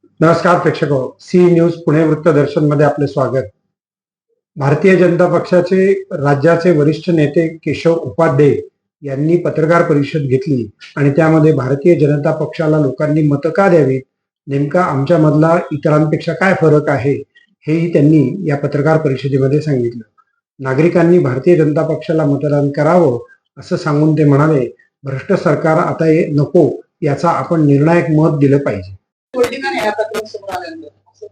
नमस्कार प्रेक्षक हो, सी न्यूज पुणे वृत्तदर्शन मध्ये आपले स्वागत। भारतीय जनता पक्षाचे राज्याचे वरिष्ठ नेते केशव उपाध्ये यांनी पत्रकार परिषद घेतली आणि त्यामध्ये भारतीय जनता पक्षाला लोकांनी मतं का द्यावीत, नेमका आमच्यामधला इतरांपेक्षा काय फरक आहे, हेही त्यांनी या पत्रकार परिषदेमध्ये सांगितलं। नागरिकांनी भारतीय जनता पक्षाला मतदान करावं असं सांगून ते म्हणाले, भ्रष्ट सरकार आता हे नको, याचा आपण निर्णायक मत दिलं पाहिजे।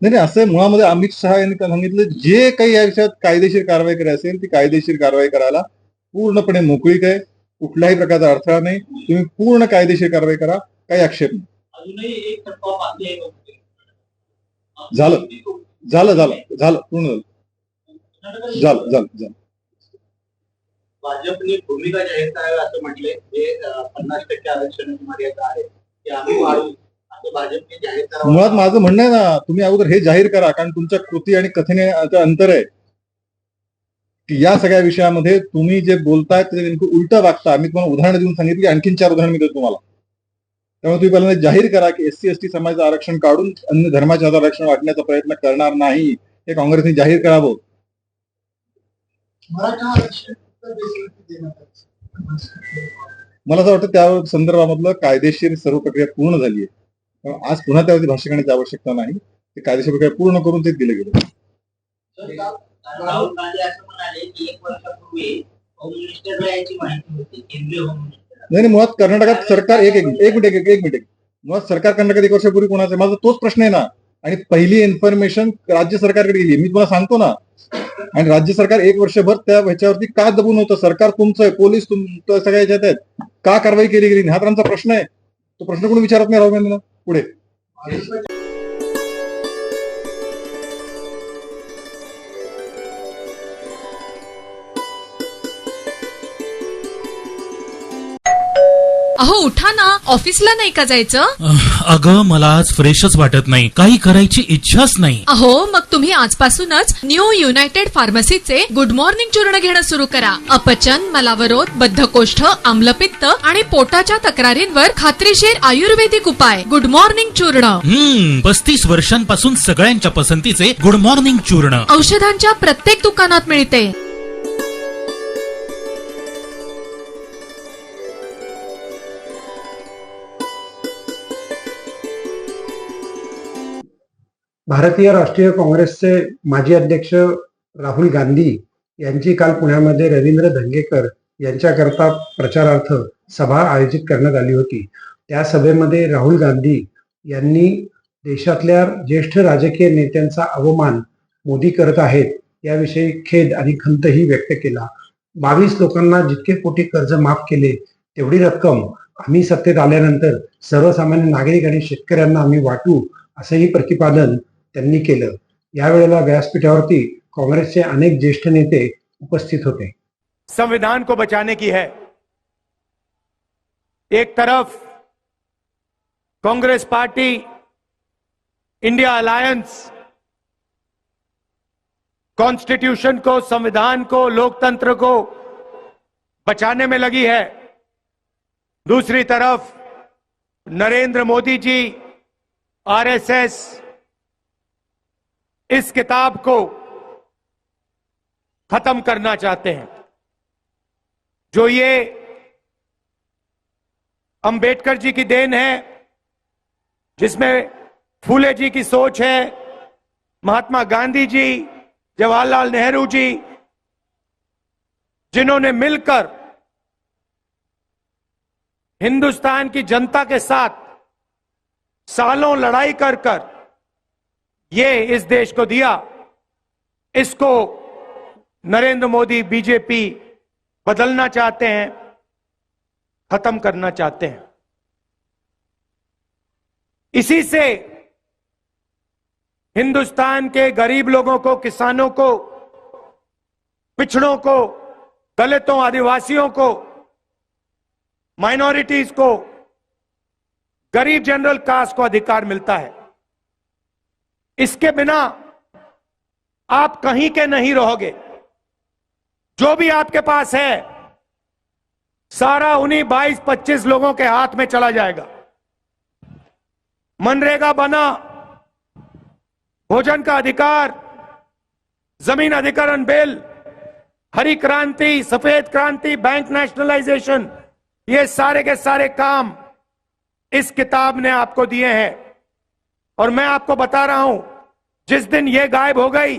नाही, असं मुळामध्ये अमित शहा यांनी सांगितलं, जे काही या विषयात कायदेशीर कारवाई करायची असेल ती कायदेशीर कारवाई करायला पूर्णपणे मोकळीक आहे। कुठल्याही प्रकारचा अडथळा नाही, तुम्ही पूर्ण कायदेशीर कारवाई करा, काही आक्षेप नाही। झालं झालं झालं झालं पूर्ण झालं झालं झालं। भाजपने भूमिका जाहीर करावी असं म्हटले, जे 50% आरक्षणाची मर्यादा आहे ते आम्ही वाढवू असं भाजपने जाहीर करावं। मुळात माझं म्हणणं आहे ना, तुम्ही अगोदर हे जाहीर करा, कारण तुमच्या कृती आणि कथनेचं अंतर आहे की या सगळ्या विषयामध्ये तुम्ही जे बोलताय ते नेमकं उलटं वागता। मी तुम्हाला उदाहरण देऊन सांगितली, आणखीन 4 उदाहरण मी देतो तुम्हाला। त्यामुळे तुम्ही पहिल्यांदा जाहीर करा की एससी एसटी समाजाचं आरक्षण काढून अन्य धर्माचे आरक्षण वाटण्याचा प्रयत्न करणार नाही, हे काँग्रेसने जाहीर करावं। मला असं वाटतं त्या संदर्भामधलं कायदेशीर सर्व प्रक्रिया पूर्ण झाली आहे। आज पुन्हा त्यावरती भाष्य करण्याची आवश्यकता नाही, ते कायदेशीर प्रक्रिया पूर्ण करून ते दिलं गेलं। राहुल गांधी असं म्हणाले की 1 वर्षापूर्वी होम मिनिस्टरला याची माहिती होती, केंद्रीय होम मिनिस्टर। नाही, मुळात कर्नाटकात सरकार एक मिनिट मुळात सरकार कर्नाटकात 1 वर्षापूर्वी कोणाचं, माझा तोच प्रश्न आहे ना। आणि पहिली इन्फॉर्मेशन राज्य सरकारकडे गेली, मी तुम्हाला सांगतो ना। आणि राज्य सरकार 1 वर्षभर त्या ह्याच्यावरती का दबून होतं? सरकार तुमचं आहे, पोलीस तुमचं, सगळ्या ह्याच्यात आहेत, का कारवाई केली गेली? हा तर आमचा प्रश्न आहे। तो प्रश्न कोणी विचारत नाही राहुल गांधींना पुढे। अहो उठा ना, ऑफिसला नाही का जायचं? अगं मला आज फ्रेशच वाटत नाही, काही करायची इच्छाच नाही। अहो मग तुम्ही आजपासूनच न्यू युनायटेड फार्मसीचे गुड मॉर्निंग चूर्ण घेणं सुरू करा। अपचन, मलावरोध, बद्धकोष्ठ, आम्लपित्त आणि पोटाच्या तक्रारींवर खात्रीशीर आयुर्वेदिक उपाय गुड मॉर्निंग चूर्ण। 35 वर्षांपासून सगळ्यांच्या पसंतीचे गुड मॉर्निंग चूर्ण औषधांच्या प्रत्येक दुकानात मिळते। भारतीय राष्ट्रीय काँग्रेसचे माजी अध्यक्ष राहुल गांधी यांची काल पुण्यामध्ये रवींद्र धंगेकर यांच्याकरता प्रचारार्थ सभा आयोजित करण्यात आली होती। त्या सभेमध्ये राहुल गांधी यांनी देशातल्या ज्येष्ठ राजकीय नेत्यांचा अवमान मोदी करत आहेत याविषयी खेद आणि खंतही व्यक्त केला। 22 लोकांना जितके कोटी कर्ज माफ केले तेवढी रक्कम आम्ही सत्तेत आल्यानंतर सर्वसामान्य नागरिक आणि शेतकऱ्यांना आम्ही वाटू, असंही प्रतिपादन त्यांनी केलं। यावेळेला व्यासपीठावरती काँग्रेसचे अनेक ज्येष्ठ नेते उपस्थित होते। संविधान को बचाने की है। एक तरफ Congress party, India alliance constitution को, संविधान को, लोकतंत्र को बचाने में लगी है। दूसरी तरफ नरेंद्र मोदी जी, आरएसएस इस किताब को खत्म करना चाहते हैं। जो ये अंबेडकर जी की देन है, जिसमें फूले जी की सोच है, महात्मा गांधी जी, जवाहरलाल नेहरू जी, जिन्होंने मिलकर हिंदुस्तान की जनता के साथ सालों लड़ाई कर ये इस देश को दिया, इसको नरेंद्र मोदी, बीजेपी बदलना चाहते हैं, खत्म करना चाहते हैं। इसी से हिंदुस्तान के गरीब लोगों को, किसानों को, पिछड़ों को, दलितों, आदिवासियों को, माइनॉरिटीज को, गरीब जनरल कास्ट को अधिकार मिलता है। इसके बिना आप कहीं के नहीं रहोगे। जो भी आपके पास है सारा उन्हीं 22-25 लोगों के हाथ में चला जाएगा। मनरेगा बना, भोजन का अधिकार, जमीन अधिग्रहण बिल, हरी क्रांति, सफेद क्रांति, बैंक नेशनलाइजेशन, ये सारे के सारे काम इस किताब ने आपको दिए हैं। और मैं आपको बता रहा हूं, जिस दिन ये गायब हो गई,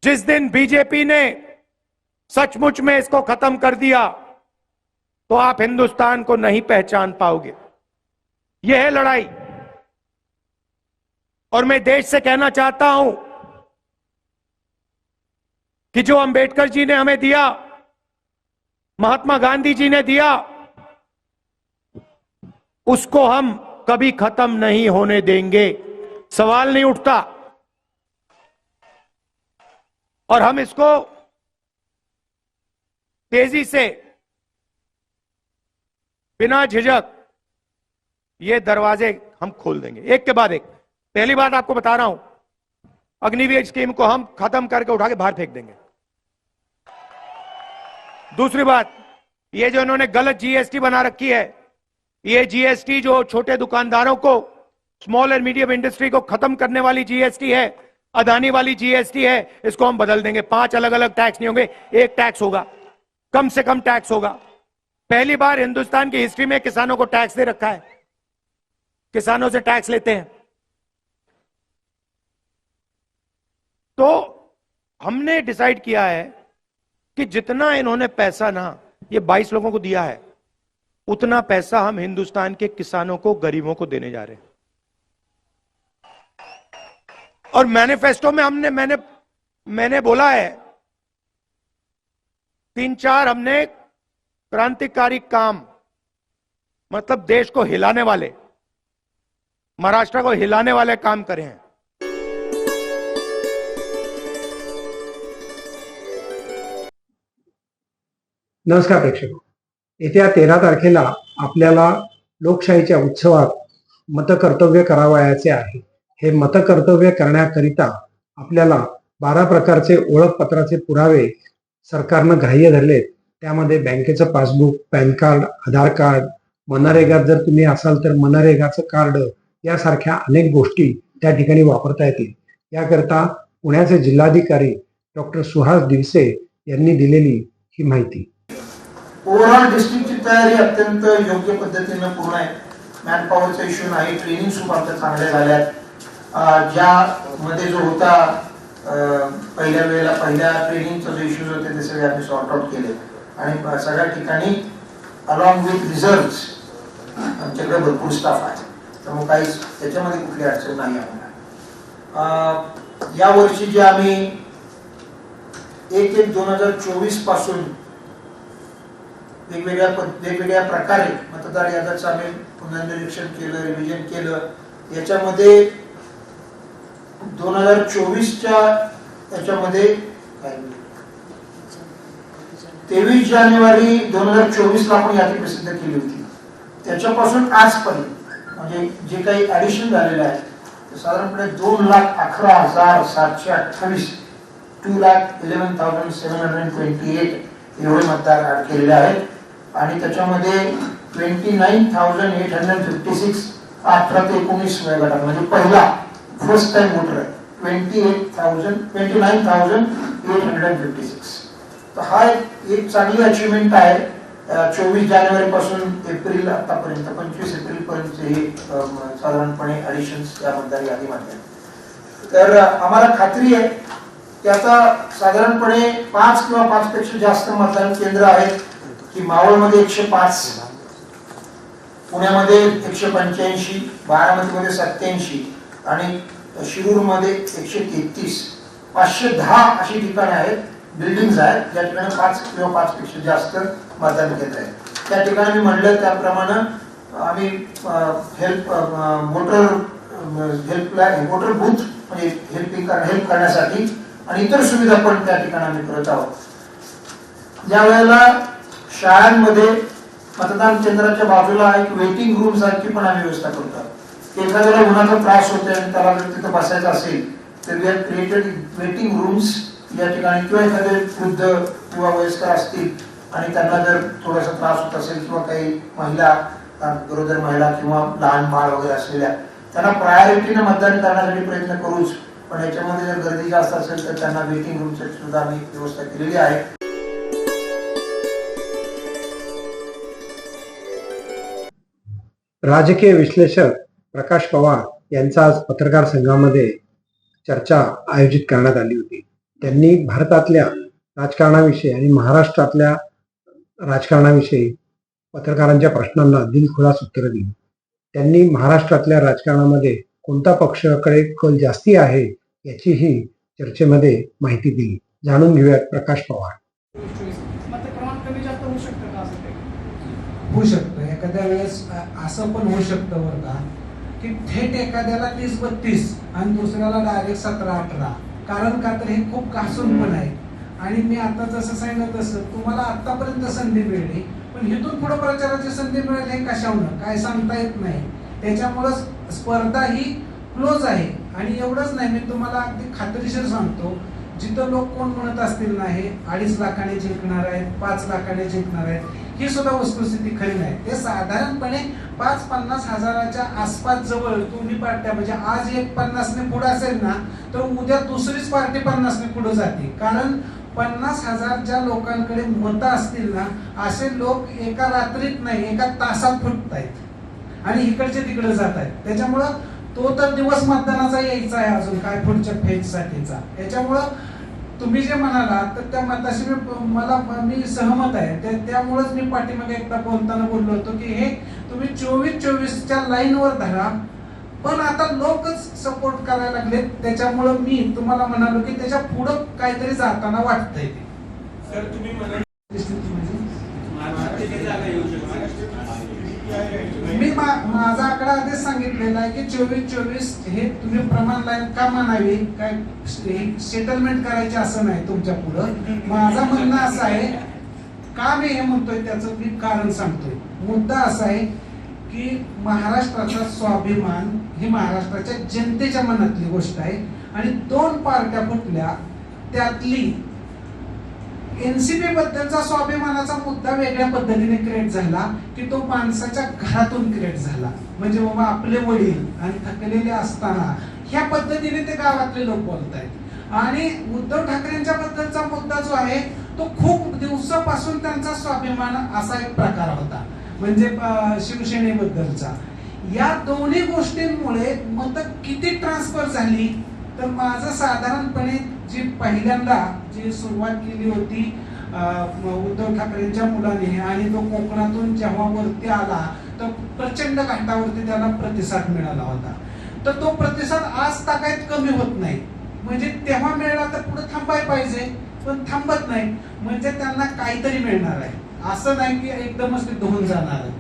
जिस दिन बीजेपी ने सचमुच में इसको खत्म कर दिया, तो आप हिंदुस्तान को नहीं पहचान पाओगे। यह है लड़ाई। और मैं देश से कहना चाहता हूं कि जो अंबेडकर जी ने हमें दिया, महात्मा गांधी जी ने दिया, उसको हम कभी खत्म नहीं होने देंगे। सवाल नहीं उठता। और हम इसको तेजी से, बिना झिझक, ये दरवाजे हम खोल देंगे, एक के बाद एक। पहली बात आपको बता रहा हूं, अग्निवीर स्कीम को हम खत्म करके उठा के बाहर फेंक देंगे। दूसरी बात, ये जो इन्होंने गलत जीएसटी बना रखी है, ये जीएसटी जो छोटे दुकानदारों को, स्मॉल एंड मीडियम इंडस्ट्री को खत्म करने वाली जीएसटी है, अदानी वाली जीएसटी है, इसको हम बदल देंगे। 5 अलग अलग टैक्स नहीं होंगे, एक टैक्स होगा, कम से कम टैक्स होगा। पहली बार हिंदुस्तान की हिस्ट्री में किसानों को टैक्स दे रखा है, किसानों से टैक्स लेते हैं। तो हमने डिसाइड किया है कि जितना इन्होंने पैसा ना, ये 22 लोगों को दिया है, उतना पैसा हम हिंदुस्तान के किसानों को, गरीबों को देने जा रहे हैं। और मैनिफेस्टो में मैंने बोला है 3-4 हमने क्रांतिकारी काम, मतलब देश को हिलाने वाले, महाराष्ट्र को हिलाने वाले काम करे हैं। नमस्कार प्रेक्षक, येत्या 13 तारखेला आपल्याला लोकशाहीच्या उत्सवात मतकर्तव्य करावयाचे आहे। हे मतकर्तव्य करण्याकरिता आपल्याला 12 प्रकारचे ओळखपत्राचे पुरावे सरकारनं ग्राह्य धरलेत। त्यामध्ये बँकेचं पासबुक, पॅन कार्ड, आधार कार्ड, मनरेगात जर तुम्ही असाल तर मनरेगाचं कार्ड, यासारख्या अनेक गोष्टी त्या ठिकाणी वापरता येतील। याकरता पुण्याचे जिल्हाधिकारी डॉक्टर सुहास दिवसे यांनी दिलेली ही माहिती। ओव्हरऑल डिस्ट्रिक्टची तयारी अत्यंत योग्य पद्धतीने पूर्ण आहे। मॅनपॉवरचा इश्यू नाही, ट्रेनिंग खूप आमच्या चांगल्या झाल्यात। ज्यामध्ये जो होता पहिल्या वेळेला, पहिल्या ट्रेनिंगचा जो इश्यूज होते ते सगळे आम्ही सॉर्ट आउट केले आणि सगळ्या ठिकाणी अलॉंग विथ रिझल्ट्स आमच्याकडे भरपूर स्टाफ आहे, त्यामुळे काहीच त्याच्यामध्ये कुठली अडचण नाही आम्हाला। या वर्षी जे आम्ही 1/1/2024 पासून वेगवेगळ्या प्रकारे मतदार याद्यांचं आम्ही पुनर्निरीक्षण केलं, रिव्हिजन केलं। याच्यामध्ये 2024च्या याच्यामध्ये 23 जानेवारी 2024ला आपण यादी प्रसिद्ध केली होती। त्याच्यापासून आजपर्यंत म्हणजे जे काही ऍडिशन झालेलं आहे ते साधारणपणे 2,11,728 2,11,728 एवढे मतदार ऍड केलेले आहेत आणि त्याच्यामध्ये 29,856 18 ते 19 वयोगटात म्हणजे पहिला फर्स्ट टाइम वोटर आहे 29,856। तर हा एक चांगली अचीवमेंट आहे। 24 जानेवारी पासून एप्रिल आतापर्यंत 25 एप्रिल पर्यंत हे साधारणपणे ऍडिशन्स या मतदार यादीमध्ये। तर आम्हाला खात्री आहे की आता साधारणपणे 5 किंवा 5 पेक्षा जास्त मतदान केंद्र आहेत की मावळमध्ये 105, पुण्यामध्ये 185, बारामतीमध्ये 87 आणि शिरूरमध्ये 133, 510 अशी ठिकाणे आहेत, बिल्डिंग्स आहेत ज्या ठिकाणी 5 किंवा 5 पेक्षा जास्त मतदान केंद्र आहेत। त्या ठिकाणी मी म्हटलं त्याप्रमाणे आम्ही वोटर बूथ म्हणजे हेल्प करण्यासाठी आणि इतर सुविधा पण त्या ठिकाणी आम्ही करत आहोत। ज्या वेळेला शाळांमध्ये मतदान केंद्राच्या बाजूला एक वेटिंग रूम सारखी पण आम्ही व्यवस्था करतो। एखाद्याला उन्हाचा त्रास होतोय आणि त्याला जर तिथे बसायचं असेल तर we have created waiting rooms या ठिकाणी, किंवा एखादे वृद्ध किंवा वयस्कर असतील आणि त्यांना जर थोडासा त्रास होत असेल किंवा काही महिला, गरोदर महिला किंवा लहान बाळ वगैरे असलेल्या त्यांना प्रायोरिटीने मतदान करण्यासाठी प्रयत्न करूच, पण याच्यामध्ये जर गर्दी जास्त असेल तर त्यांना वेटिंग रूमची सुद्धा आम्ही व्यवस्था केलेली आहे. राजकीय विश्लेषक प्रकाश पवार यांचा आज पत्रकार संघामध्ये चर्चा आयोजित करण्यात आली होती. त्यांनी भारतातल्या राजकारणाविषयी आणि महाराष्ट्रातल्या राजकारणाविषयी पत्रकारांच्या प्रश्नांना दिलखुलास उत्तरं दिली. त्यांनी महाराष्ट्रातल्या राजकारणामध्ये कोणता पक्षाकडे कल जास्ती आहे याचीही चर्चेमध्ये माहिती दिली. जाणून घेऊयात प्रकाश पवार. मतप्रमाण कमी जास्त होऊ शकतं का असं काही? होऊ शकतं. एखाद्या वेळेस असं पण होऊ शकतं बरं का, की थेट एखाद्याला 30-32 आणि दुसऱ्याला डायरेक्ट 17-18. कारण का तर हे खूप कासून पण आहे. आणि मी आता जसं सांगितलं तसं तुम्हाला आतापर्यंत संधी मिळली, पण इथून पुढे प्रचाराची संधी मिळेल हे कशावरून काय सांगता येत नाही. त्याच्यामुळं स्पर्धा ही क्लोज आहे. आणि एवढंच नाही, मी तुम्हाला अगदी खात्रीशीर सांगतो, जिथं लोक कोण म्हणत असतील नाही 2.5 लाखाने जिंकणार आहेत, 5 लाखाने जिंकणार आहेत, ही सुद्धा वस्तुस्थिती खरी नाही. ते साधारणपणे 5-50 हजाराच्या आसपास जवळ दोन्ही पार्ट्या, म्हणजे आज एक 50ने पुढे असेल ना तर उद्या दुसरीच पार्टी 50ने पुढे जाते. कारण 50,000 ज्या लोकांकडे मतं असतील ना, असे लोक एका रात्रीत नाही एका तासात फुटत आहेत आणि इकडचे तिकडे जात आहेत. त्याच्यामुळं तो तर दिवस मतदानाचा यायचा आहे अजून काय पुढच्या फेजसाठीचा. याच्यामुळं तुम्ही जे म्हणाला तर त्या मताशी मी सहमत आहे. त्यामुळेच मी पाठीमागे एकदा बोलताना बोललो होतो की हे तुम्ही 24-24च्या लाईनवर धरा, पण आता लोकच सपोर्ट करायला लागलेत. त्याच्यामुळं मी तुम्हाला म्हणालो की त्याच्या पुढं काहीतरी जाताना वाटतंय ते. सर तुम्ही मला मी माझा आकडा आधीच सांगितलेला आहे की 24-24 हे तुम्ही प्रमाण लाईन का म्हणावी, काय सेटलमेंट करायचे असं नाही तुमच्या पुढं. माझं म्हणणं असं आहे, का मी हे म्हणतोय त्याचं मी कारण सांगतोय. मुद्दा असा आहे की महाराष्ट्राचा स्वाभिमान ही महाराष्ट्राच्या जनतेच्या मनातली गोष्ट आहे. आणि 2 पार्ट्या फुटल्या, त्यातली एनसीपी बद्दलचा स्वाभिमानाचा मुद्दा वेगळ्या पद्धतीने क्रिएट झाला की तो माणसाच्या घरातून क्रिएट झाला. म्हणजे बाबा आपले वडील आणि थकलेले असताना ह्या पद्धतीने ते गावातले लोक बोलतायत. आणि उद्धव ठाकरेंच्या बद्दलचा मुद्दा जो आहे तो खूप दिवसापासून त्यांचा स्वाभिमान असा एक प्रकार होता, म्हणजे शिवसेनेबद्दलचा. या दोन्ही गोष्टींमुळे मतं किती ट्रान्सफर झाली तर माझं साधारणपणे जी पहिल्यांदा जी सुरुवात केली होती उद्धव ठाकरेंच्या मुलाने आणि तो कोकणातून जेव्हा वरती आला तर प्रचंड घाटावरती त्याला प्रतिसाद मिळाला होता. तर तो प्रतिसाद आज ताकायत कमी होत नाही. म्हणजे तेव्हा मिळाला तर पुढे थांबायला पाहिजे, पण थांबत नाही. म्हणजे त्यांना काहीतरी मिळणार आहे, असं नाही की एकदमच ते धुवून जाणार आहे.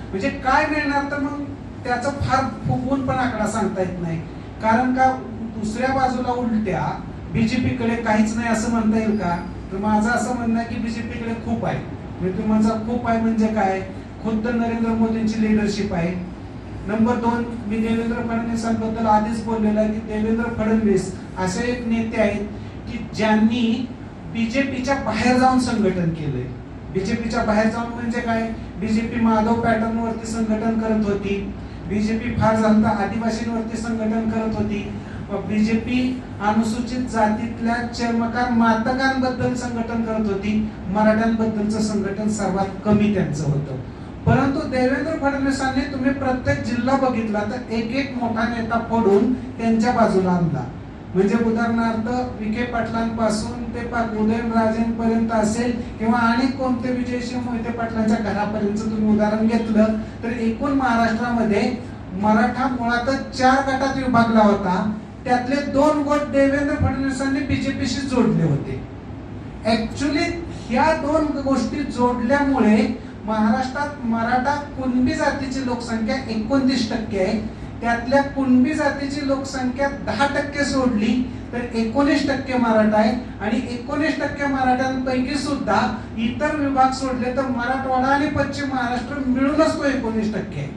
म्हणजे काय मिळणार तर मग त्याचं फार फुगवून पण आकडा सांगता येत नाही. कारण का दुसऱ्या बाजूला उलट्या बीजेपीकडे काहीच नाही असं म्हणता येईल का? तर माझं असं म्हणणं आहे की बीजेपीकडे खूप आहे. म्हणजे तुम्हाला खूप आहे म्हणजे काय, खुद्द नरेंद्र मोदींची लिडरशिप आहे. नंबर 2, मी देवेंद्र फडणवीसांबद्दल आधीच बोललेलं आहे की देवेंद्र फडणवीस असे एक नेते आहेत की ज्यांनी बीजेपीच्या बाहेर जाऊन संघटन केलंय. बीजेपीच्या बाहेर जाऊन म्हणजे काय, बीजेपी माधव पॅटर्न वरती संघटन करत होती, बीजेपी फार झालं तर आदिवासींवरती संघटन करत होती, बीजेपी अनुसूचित जातीतल्या चर्मकार मातकांबद्दल संघटन करत होती, मराठ्यांबद्दलचं संघटन सर्वात कमी त्यांचं होतं. परंतु देवेंद्र फडणवीसांनी तुम्ही प्रत्येक जिल्हा बघितला तर एक मोठा नेता फोडून त्यांच्या बाजूला आणला. म्हणजे उदाहरणार्थ विखे पाटलांपासून ते उदयनराजेंपर्यंत असेल किंवा आणि कोणते विजयसिंह मोहिते पाटलांच्या घरापर्यंत तुम्ही उदाहरण घेतलं तर एकूण महाराष्ट्रामध्ये मराठा मुळातच 4 गटात विभागला होता. त्यातले 2 गट देवेंद्र फडणवीसांनी बीजेपीशी जोडले होते. ऍक्च्युली ह्या 2 गोष्टी जोडल्यामुळे महाराष्ट्रात मराठा कुणबी जातीची लोकसंख्या 29% आहे. त्यातल्या कुणबी जातीची लोकसंख्या 10% सोडली तर 19% मराठा आहे. आणि 19% मराठ्यांपैकी सुद्धा इतर विभाग सोडले तर मराठवाडा आणि पश्चिम महाराष्ट्र मिळूनच तो 19% आहे.